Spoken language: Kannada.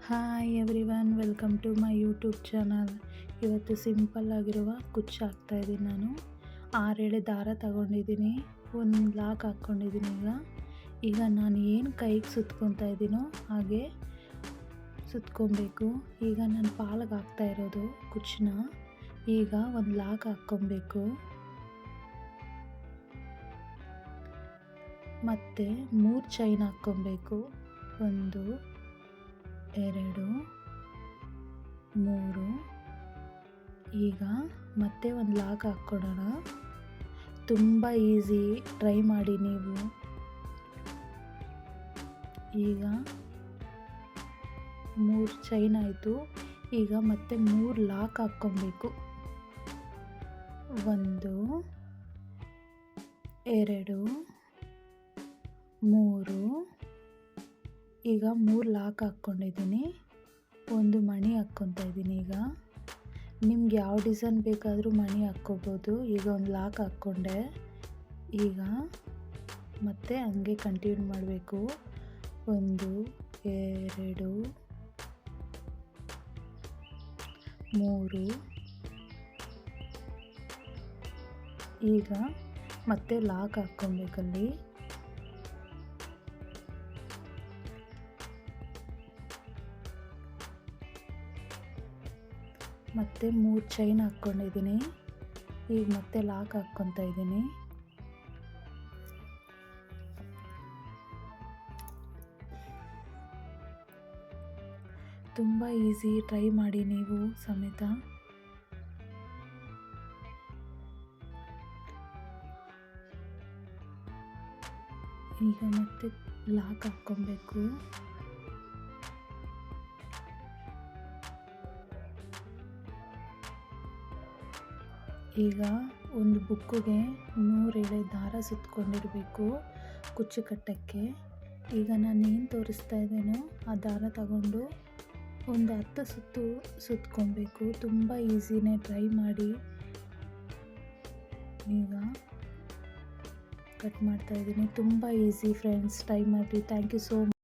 Hi everyone, welcome to my YouTube channel. ಇವತ್ತು ಸಿಂಪಲ್ ಆಗಿರುವ ಕುಚ್ಚು ಹಾಕ್ತಾಯಿದ್ದೀನಿ. ನಾನು 6 ಎಳೆ ದಾರ ತಗೊಂಡಿದ್ದೀನಿ, ಒಂದು ಲಾಕ್ ಹಾಕ್ಕೊಂಡಿದ್ದೀನಿ. ಈಗ ನಾನು ಏನು ಕೈಗೆ ಸುತ್ಕೊತಾ ಇದ್ದೀನೋ ಹಾಗೆ ಸುತ್ಕೊಬೇಕು. ಈಗ ನಾನು ಪಾಲಿಗೆ ಹಾಕ್ತಾ ಇರೋದು ಕುಚ್ಚನ್ನ. ಈಗ ಒಂದು ಲಾಕ್ ಹಾಕ್ಕೊಬೇಕು, ಮತ್ತು 3 ಚೈನ್ ಹಾಕ್ಕೊಬೇಕು. 1 2 3. ಈಗ ಮತ್ತೆ ಒಂದು ಲಾಕ್ ಹಾಕ್ಕೊಡೋಣ. ತುಂಬ ಈಸಿ, ಟ್ರೈ ಮಾಡಿ ನೀವು. ಈಗ 3 ಚೈನ್ ಆಯಿತು. ಈಗ ಮತ್ತೆ 3 ಲಾಕ್ ಹಾಕ್ಕೊಬೇಕು. 1 2 3. ಈಗ 3 ಲಾಕ್ ಹಾಕ್ಕೊಂಡಿದ್ದೀನಿ, ಒಂದು ಮಣಿ ಹಾಕ್ಕೊತಾ ಇದ್ದೀನಿ. ಈಗ ನಿಮ್ಗೆ ಯಾವ ಡಿಸೈನ್ ಬೇಕಾದರೂ ಮಣಿ ಹಾಕ್ಕೋಬೋದು. ಈಗ ಒಂದು ಲಾಕ್ ಹಾಕ್ಕೊಂಡೆ. ಈಗ ಮತ್ತೆ ಹಂಗೆ ಕಂಟಿನ್ಯೂ ಮಾಡಬೇಕು. 1 2 3. ಈಗ ಮತ್ತೆ ಲಾಕ್ ಹಾಕ್ಕೊಬೇಕಲ್ಲಿ. ಮತ್ತೆ 3 ಚೈನ್ ಹಾಕ್ಕೊಂಡಿದ್ದೀನಿ. ಈಗ ಮತ್ತೆ ಲಾಕ್ ಹಾಕ್ಕೊತಾ ಇದ್ದೀನಿ. ತುಂಬ ಈಸಿ, ಟ್ರೈ ಮಾಡಿ ನೀವು ಸಮೇತ. ಈಗ ಮತ್ತೆ ಲಾಕ್ ಹಾಕ್ಕೊಬೇಕು. ಈಗ ಒಂದು ಬುಕ್ಕಿಗೆ 100 ಎಳೆ ದಾರ ಸುತ್ತಕೊಂಡಿರಬೇಕು ಕುಚ್ಚು ಕಟ್ಟಕ್ಕೆ. ಈಗ ನಾನು ಏನು ತೋರಿಸ್ತಾ ಇದ್ದೇನೋ ಆ ದಾರ ತಗೊಂಡು ಒಂದು 10 ಸುತ್ತು ಸುತ್ಕೊಬೇಕು. ತುಂಬ ಈಸಿನೇ, ಟ್ರೈ ಮಾಡಿ. ಈಗ ಕಟ್ ಮಾಡ್ತಾ ಇದ್ದೀನಿ. ತುಂಬ ಈಸಿ ಫ್ರೆಂಡ್ಸ್, ಟ್ರೈ ಮಾಡಿ. Thank you so much.